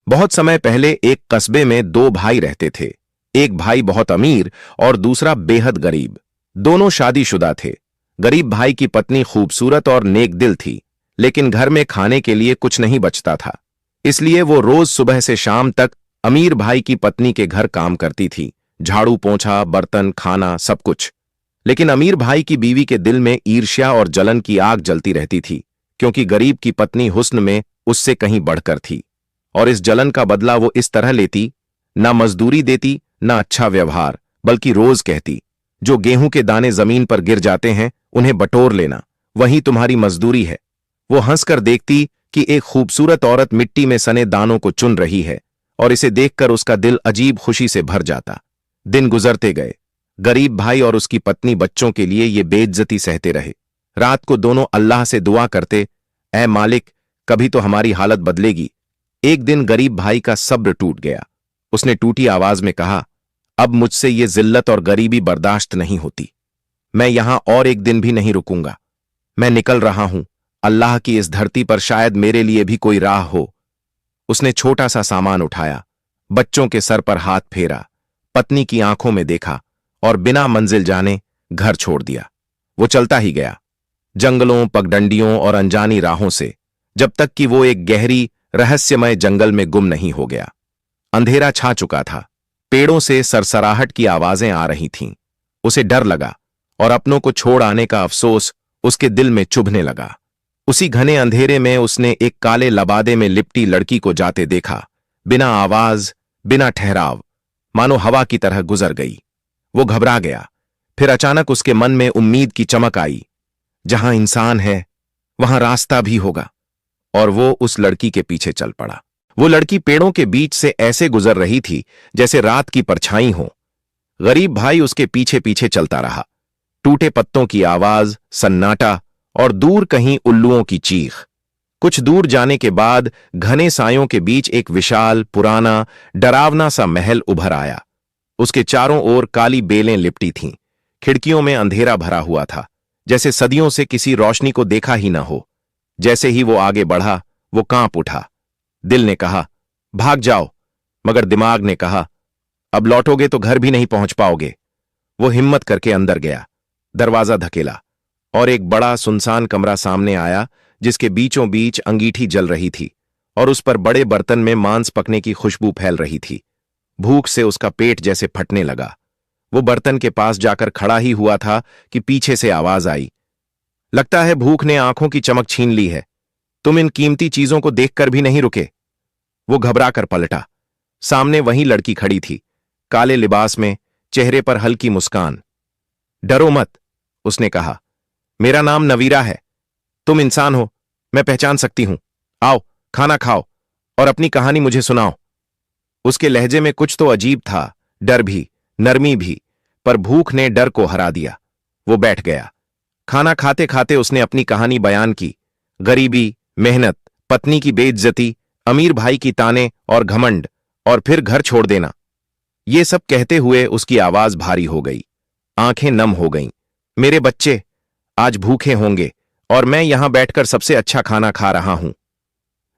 बहुत समय पहले एक कस्बे में दो भाई रहते थे। एक भाई बहुत अमीर और दूसरा बेहद गरीब। दोनों शादीशुदा थे। गरीब भाई की पत्नी खूबसूरत और नेक दिल थी, लेकिन घर में खाने के लिए कुछ नहीं बचता था। इसलिए वो रोज सुबह से शाम तक अमीर भाई की पत्नी के घर काम करती थी, झाड़ू पोंछा, बर्तन, खाना, सब कुछ। लेकिन अमीर भाई की बीवी के दिल में ईर्ष्या और जलन की आग जलती रहती थी, क्योंकि गरीब की पत्नी हुस्न में उससे कहीं बढ़कर थी। और इस जलन का बदला वो इस तरह लेती, ना मजदूरी देती, ना अच्छा व्यवहार, बल्कि रोज कहती, जो गेहूं के दाने जमीन पर गिर जाते हैं उन्हें बटोर लेना, वही तुम्हारी मजदूरी है। वो हंसकर देखती कि एक खूबसूरत औरत मिट्टी में सने दानों को चुन रही है, और इसे देखकर उसका दिल अजीब खुशी से भर जाता। दिन गुजरते गए। गरीब भाई और उसकी पत्नी बच्चों के लिए ये बेइज्जती सहते रहे। रात को दोनों अल्लाह से दुआ करते, ऐ मालिक, कभी तो हमारी हालत बदलेगी। एक दिन गरीब भाई का सब्र टूट गया। उसने टूटी आवाज में कहा, अब मुझसे ये जिल्लत और गरीबी बर्दाश्त नहीं होती। मैं यहां और एक दिन भी नहीं रुकूंगा। मैं निकल रहा हूं। अल्लाह की इस धरती पर शायद मेरे लिए भी कोई राह हो। उसने छोटा सा सामान उठाया, बच्चों के सर पर हाथ फेरा, पत्नी की आंखों में देखा और बिना मंजिल जाने घर छोड़ दिया। वो चलता ही गया, जंगलों, पगडंडियों और अनजानी राहों से, जब तक कि वो एक गहरी रहस्यमय जंगल में गुम नहीं हो गया। अंधेरा छा चुका था। पेड़ों से सरसराहट की आवाजें आ रही थीं। उसे डर लगा और अपनों को छोड़ आने का अफसोस उसके दिल में चुभने लगा। उसी घने अंधेरे में उसने एक काले लबादे में लिपटी लड़की को जाते देखा, बिना आवाज, बिना ठहराव, मानो हवा की तरह गुजर गई। वो घबरा गया। फिर अचानक उसके मन में उम्मीद की चमक आई। जहां इंसान है वहां रास्ता भी होगा। और वो उस लड़की के पीछे चल पड़ा। वो लड़की पेड़ों के बीच से ऐसे गुजर रही थी जैसे रात की परछाई हो। गरीब भाई उसके पीछे पीछे चलता रहा। टूटे पत्तों की आवाज, सन्नाटा और दूर कहीं उल्लुओं की चीख। कुछ दूर जाने के बाद घने सायों के बीच एक विशाल, पुराना, डरावना सा महल उभर आया। उसके चारों ओर काली बेलें लिपटी थीं। खिड़कियों में अंधेरा भरा हुआ था, जैसे सदियों से किसी रोशनी को देखा ही न हो। जैसे ही वो आगे बढ़ा, वो कांप उठा। दिल ने कहा, भाग जाओ, मगर दिमाग ने कहा, अब लौटोगे तो घर भी नहीं पहुंच पाओगे। वो हिम्मत करके अंदर गया, दरवाजा धकेला और एक बड़ा सुनसान कमरा सामने आया, जिसके बीचों बीच अंगीठी जल रही थी और उस पर बड़े बर्तन में मांस पकने की खुशबू फैल रही थी। भूख से उसका पेट जैसे फटने लगा। वो बर्तन के पास जाकर खड़ा ही हुआ था कि पीछे से आवाज आई, लगता है भूख ने आंखों की चमक छीन ली है। तुम इन कीमती चीजों को देखकर भी नहीं रुके। वो घबरा कर पलटा। सामने वही लड़की खड़ी थी, काले लिबास में, चेहरे पर हल्की मुस्कान। डरो मत, उसने कहा, मेरा नाम नवीरा है। तुम इंसान हो, मैं पहचान सकती हूं। आओ, खाना खाओ और अपनी कहानी मुझे सुनाओ। उसके लहजे में कुछ तो अजीब था, डर भी, नरमी भी, पर भूख ने डर को हरा दिया। वो बैठ गया। खाना खाते खाते उसने अपनी कहानी बयान की। गरीबी, मेहनत, पत्नी की बेइज्जती, अमीर भाई की ताने और घमंड, और फिर घर छोड़ देना। ये सब कहते हुए उसकी आवाज भारी हो गई, आंखें नम हो गईं। मेरे बच्चे आज भूखे होंगे और मैं यहां बैठकर सबसे अच्छा खाना खा रहा हूं।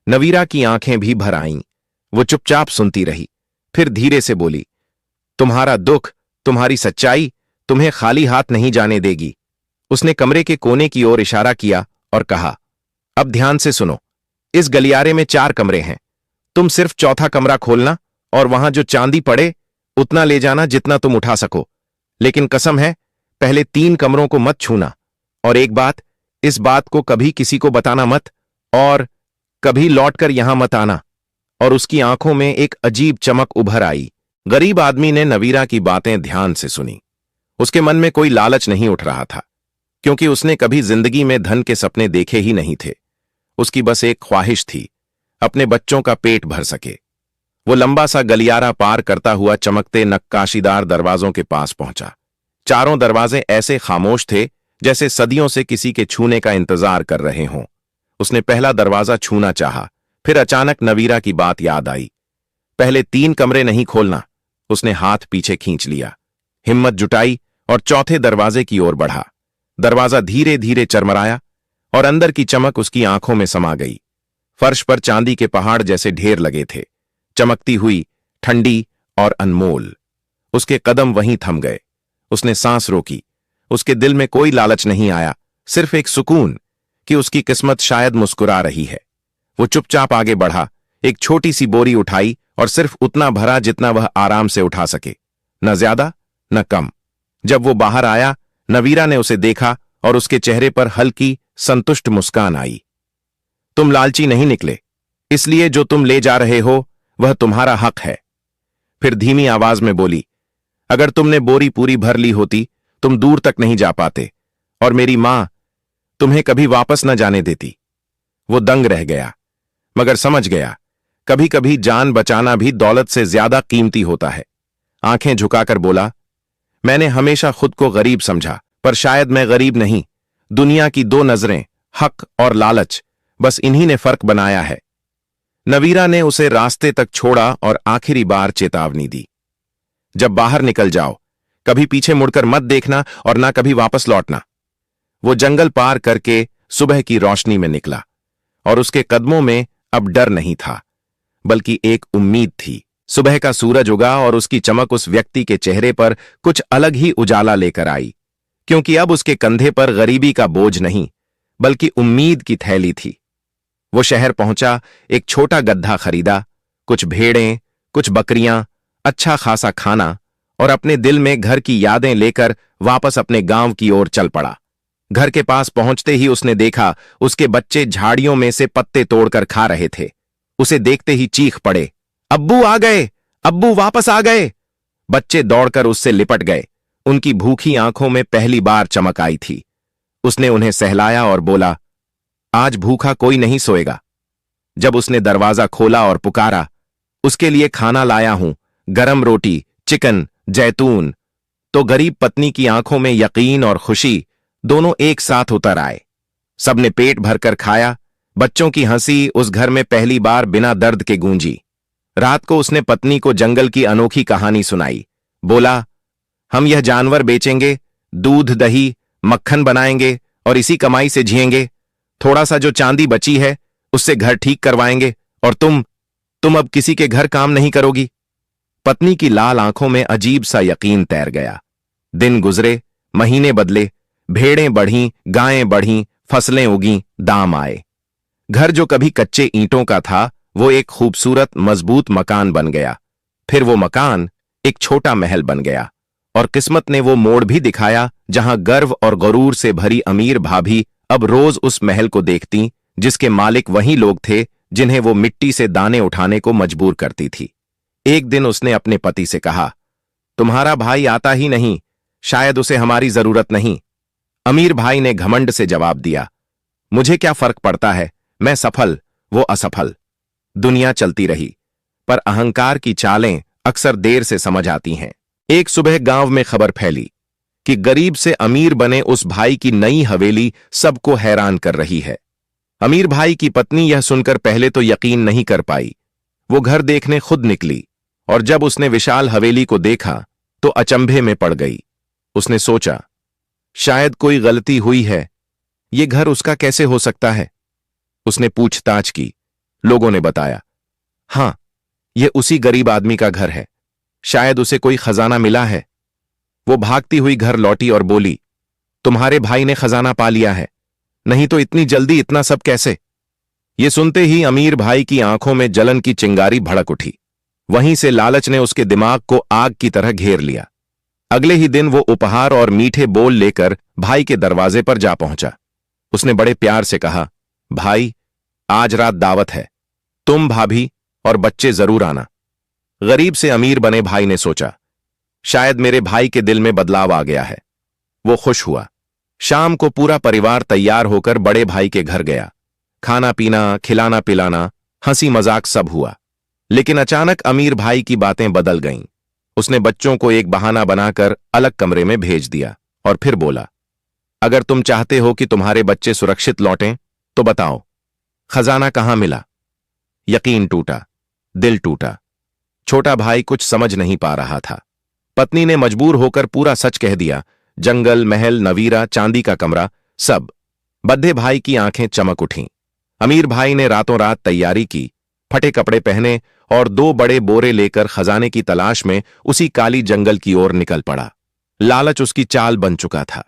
नवीरा की आंखें भी भर आईं। वो चुपचाप सुनती रही, फिर धीरे से बोली, तुम्हारा दुख, तुम्हारी सच्चाई तुम्हें खाली हाथ नहीं जाने देगी। उसने कमरे के कोने की ओर इशारा किया और कहा, अब ध्यान से सुनो। इस गलियारे में 4 कमरे हैं। तुम सिर्फ चौथा कमरा खोलना और वहां जो चांदी पड़े उतना ले जाना जितना तुम उठा सको। लेकिन कसम है, पहले 3 कमरों को मत छूना। और एक बात, इस बात को कभी किसी को बताना मत और कभी लौटकर यहां मत आना। और उसकी आंखों में एक अजीब चमक उभर आई। गरीब आदमी ने नवीरा की बातें ध्यान से सुनी। उसके मन में कोई लालच नहीं उठ रहा था, क्योंकि उसने कभी जिंदगी में धन के सपने देखे ही नहीं थे। उसकी बस एक ख्वाहिश थी, अपने बच्चों का पेट भर सके। वो लंबा सा गलियारा पार करता हुआ चमकते नक्काशीदार दरवाजों के पास पहुंचा। चारों दरवाजे ऐसे खामोश थे जैसे सदियों से किसी के छूने का इंतजार कर रहे हों। उसने पहला दरवाजा छूना चाहा, फिर अचानक नवीरा की बात याद आई। पहले 3 कमरे नहीं खोलना। उसने हाथ पीछे खींच लिया, हिम्मत जुटाई और चौथे दरवाजे की ओर बढ़ा। दरवाजा धीरे धीरे चरमराया और अंदर की चमक उसकी आंखों में समा गई। फर्श पर चांदी के पहाड़ जैसे ढेर लगे थे, चमकती हुई, ठंडी और अनमोल। उसके कदम वहीं थम गए। उसने सांस रोकी। उसके दिल में कोई लालच नहीं आया, सिर्फ एक सुकून कि उसकी किस्मत शायद मुस्कुरा रही है। वो चुपचाप आगे बढ़ा, एक छोटी सी बोरी उठाई और सिर्फ उतना भरा जितना वह आराम से उठा सके, न ज्यादा न कम। जब वो बाहर आया, नवीरा ने उसे देखा और उसके चेहरे पर हल्की संतुष्ट मुस्कान आई। तुम लालची नहीं निकले, इसलिए जो तुम ले जा रहे हो वह तुम्हारा हक है। फिर धीमी आवाज में बोली, अगर तुमने बोरी पूरी भर ली होती तुम दूर तक नहीं जा पाते और मेरी मां तुम्हें कभी वापस न जाने देती। वो दंग रह गया, मगर समझ गया कभी कभी जान बचाना भी दौलत से ज्यादा कीमती होता है। आंखें झुकाकर बोला, मैंने हमेशा खुद को गरीब समझा, पर शायद मैं गरीब नहीं। दुनिया की दो नजरें, हक और लालच, बस इन्हीं ने फर्क बनाया है। नवीरा ने उसे रास्ते तक छोड़ा और आखिरी बार चेतावनी दी, जब बाहर निकल जाओ कभी पीछे मुड़कर मत देखना और ना कभी वापस लौटना। वो जंगल पार करके सुबह की रोशनी में निकला और उसके कदमों में अब डर नहीं था, बल्कि एक उम्मीद थी। सुबह का सूरज उगा और उसकी चमक उस व्यक्ति के चेहरे पर कुछ अलग ही उजाला लेकर आई, क्योंकि अब उसके कंधे पर गरीबी का बोझ नहीं, बल्कि उम्मीद की थैली थी। वो शहर पहुंचा, एक छोटा गड्ढा खरीदा, कुछ भेड़ें, कुछ बकरियां, अच्छा खासा खाना और अपने दिल में घर की यादें लेकर वापस अपने गांव की ओर चल पड़ा। घर के पास पहुंचते ही उसने देखा उसके बच्चे झाड़ियों में से पत्ते तोड़कर खा रहे थे। उसे देखते ही चीख पड़े, अब्बू आ गए, अब्बू वापस आ गए। बच्चे दौड़कर उससे लिपट गए। उनकी भूखी आंखों में पहली बार चमक आई थी। उसने उन्हें सहलाया और बोला, आज भूखा कोई नहीं सोएगा। जब उसने दरवाजा खोला और पुकारा, उसके लिए खाना लाया हूं, गरम रोटी, चिकन, जैतून, तो गरीब पत्नी की आंखों में यकीन और खुशी दोनों एक साथ उतर आए। सबने पेट भरकर खाया। बच्चों की हंसी उस घर में पहली बार बिना दर्द के गूंजी। रात को उसने पत्नी को जंगल की अनोखी कहानी सुनाई। बोला, हम यह जानवर बेचेंगे, दूध दही मक्खन बनाएंगे और इसी कमाई से जिएंगे। थोड़ा सा जो चांदी बची है उससे घर ठीक करवाएंगे और तुम अब किसी के घर काम नहीं करोगी। पत्नी की लाल आंखों में अजीब सा यकीन तैर गया। दिन गुजरे, महीने बदले, भेड़ें बढ़ीं, गायें बढ़ीं, फसलें उगीं, दाम आए। घर जो कभी कच्चे ईंटों का था वो एक खूबसूरत मजबूत मकान बन गया। फिर वो मकान एक छोटा महल बन गया और किस्मत ने वो मोड़ भी दिखाया जहां गर्व और गरूर से भरी अमीर भाभी अब रोज उस महल को देखती जिसके मालिक वही लोग थे जिन्हें वो मिट्टी से दाने उठाने को मजबूर करती थी। एक दिन उसने अपने पति से कहा, तुम्हारा भाई आता ही नहीं, शायद उसे हमारी जरूरत नहीं। अमीर भाई ने घमंड से जवाब दिया, मुझे क्या फर्क पड़ता है, मैं सफल, वो असफल। दुनिया चलती रही, पर अहंकार की चालें अक्सर देर से समझ आती हैं। एक सुबह गांव में खबर फैली कि गरीब से अमीर बने उस भाई की नई हवेली सबको हैरान कर रही है। अमीर भाई की पत्नी यह सुनकर पहले तो यकीन नहीं कर पाई। वो घर देखने खुद निकली और जब उसने विशाल हवेली को देखा तो अचंभे में पड़ गई। उसने सोचा, शायद कोई गलती हुई है, ये घर उसका कैसे हो सकता है। उसने पूछताछ की। लोगों ने बताया, हां, यह उसी गरीब आदमी का घर है, शायद उसे कोई खजाना मिला है। वो भागती हुई घर लौटी और बोली, तुम्हारे भाई ने खजाना पा लिया है, नहीं तो इतनी जल्दी इतना सब कैसे। ये सुनते ही अमीर भाई की आंखों में जलन की चिंगारी भड़क उठी। वहीं से लालच ने उसके दिमाग को आग की तरह घेर लिया। अगले ही दिन वो उपहार और मीठे बोल लेकर भाई के दरवाजे पर जा पहुंचा। उसने बड़े प्यार से कहा, भाई, आज रात दावत है, तुम, भाभी और बच्चे जरूर आना। गरीब से अमीर बने भाई ने सोचा, शायद मेरे भाई के दिल में बदलाव आ गया है। वो खुश हुआ। शाम को पूरा परिवार तैयार होकर बड़े भाई के घर गया। खाना पीना, खिलाना पिलाना, हंसी मजाक सब हुआ। लेकिन अचानक अमीर भाई की बातें बदल गईं। उसने बच्चों को एक बहाना बनाकर अलग कमरे में भेज दिया और फिर बोला, अगर तुम चाहते हो कि तुम्हारे बच्चे सुरक्षित लौटें तो बताओ, खजाना कहां मिला। यकीन टूटा, दिल टूटा। छोटा भाई कुछ समझ नहीं पा रहा था। पत्नी ने मजबूर होकर पूरा सच कह दिया, जंगल, महल, नवीरा, चांदी का कमरा, सब। बद्दे भाई की आंखें चमक उठीं। अमीर भाई ने रातों रात तैयारी की, फटे कपड़े पहने और 2 बड़े बोरे लेकर खजाने की तलाश में उसी काली जंगल की ओर निकल पड़ा। लालच उसकी चाल बन चुका था,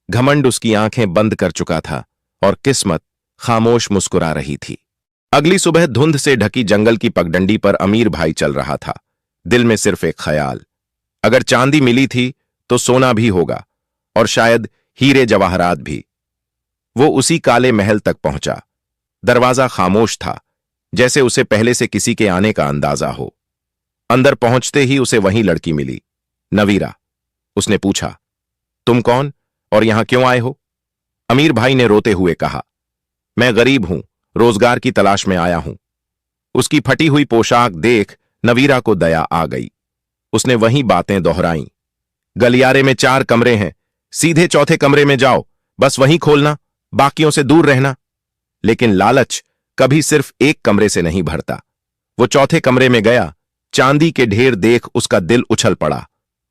घमंड उसकी आंखें बंद कर चुका था और किस्मत खामोश मुस्कुरा रही थी। अगली सुबह धुंध से ढकी जंगल की पगडंडी पर अमीर भाई चल रहा था। दिल में सिर्फ एक ख्याल, अगर चांदी मिली थी तो सोना भी होगा और शायद हीरे जवाहरात भी। वो उसी काले महल तक पहुंचा। दरवाजा खामोश था, जैसे उसे पहले से किसी के आने का अंदाजा हो। अंदर पहुंचते ही उसे वही लड़की मिली, नवीरा। उसने पूछा, तुम कौन और यहां क्यों आए हो? अमीर भाई ने रोते हुए कहा, मैं गरीब हूं, रोजगार की तलाश में आया हूं। उसकी फटी हुई पोशाक देख नवीरा को दया आ गई। उसने वही बातें दोहराईं, गलियारे में 4 कमरे हैं, सीधे चौथे कमरे में जाओ, बस वहीं खोलना, बाकियों से दूर रहना। लेकिन लालच कभी सिर्फ एक कमरे से नहीं भरता। वो चौथे कमरे में गया। चांदी के ढेर देख उसका दिल उछल पड़ा।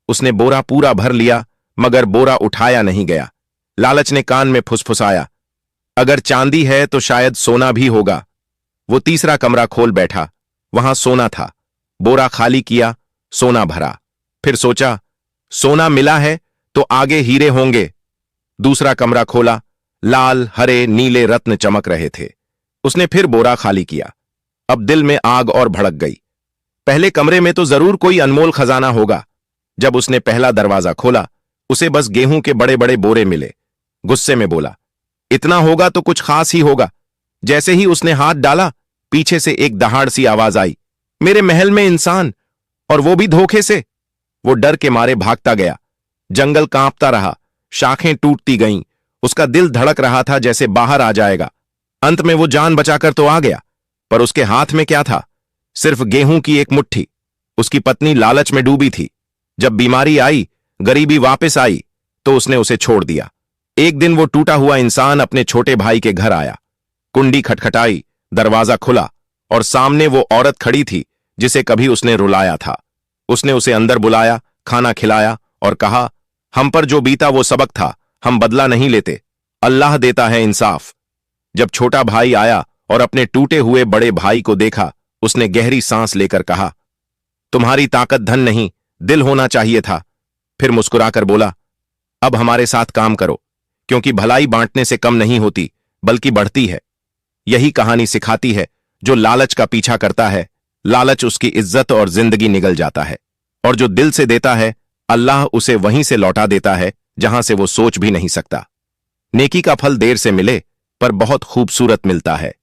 उसने बोरा पूरा भर लिया, मगर बोरा उठाया नहीं गया। लालच ने कान में फुसफुसाया, अगर चांदी है तो शायद सोना भी होगा। वो तीसरा कमरा खोल बैठा, वहां सोना था। बोरा खाली किया, सोना भरा। फिर सोचा, सोना मिला है तो आगे हीरे होंगे। दूसरा कमरा खोला, लाल हरे नीले रत्न चमक रहे थे। उसने फिर बोरा खाली किया। अब दिल में आग और भड़क गई। पहले कमरे में तो जरूर कोई अनमोल खजाना होगा। जब उसने पहला दरवाजा खोला, उसे बस गेहूं के बड़े बड़े बोरे मिले। गुस्से में बोला, इतना होगा तो कुछ खास ही होगा। जैसे ही उसने हाथ डाला, पीछे से एक दहाड़ सी आवाज आई, मेरे महल में इंसान, और वो भी धोखे से। वो डर के मारे भागता गया। जंगल कांपता रहा, शाखें टूटती गईं। उसका दिल धड़क रहा था जैसे बाहर आ जाएगा। अंत में वो जान बचाकर तो आ गया, पर उसके हाथ में क्या था? सिर्फ गेहूं की एक मुट्ठी। उसकी पत्नी लालच में डूबी थी। जब बीमारी आई, गरीबी वापस आई, तो उसने उसे छोड़ दिया। एक दिन वो टूटा हुआ इंसान अपने छोटे भाई के घर आया। कुंडी खटखटाई, दरवाजा खुला और सामने वो औरत खड़ी थी जिसे कभी उसने रुलाया था। उसने उसे अंदर बुलाया, खाना खिलाया और कहा, हम पर जो बीता वो सबक था, हम बदला नहीं लेते, अल्लाह देता है इंसाफ। जब छोटा भाई आया और अपने टूटे हुए बड़े भाई को देखा, उसने गहरी सांस लेकर कहा, तुम्हारी ताकत धन नहीं, दिल होना चाहिए था। फिर मुस्कुराकर बोला, अब हमारे साथ काम करो, क्योंकि भलाई बांटने से कम नहीं होती, बल्कि बढ़ती है। यही कहानी सिखाती है, जो लालच का पीछा करता है, लालच उसकी इज्जत और जिंदगी निगल जाता है, और जो दिल से देता है, अल्लाह उसे वहीं से लौटा देता है जहां से वो सोच भी नहीं सकता। नेकी का फल देर से मिले, पर बहुत खूबसूरत मिलता है।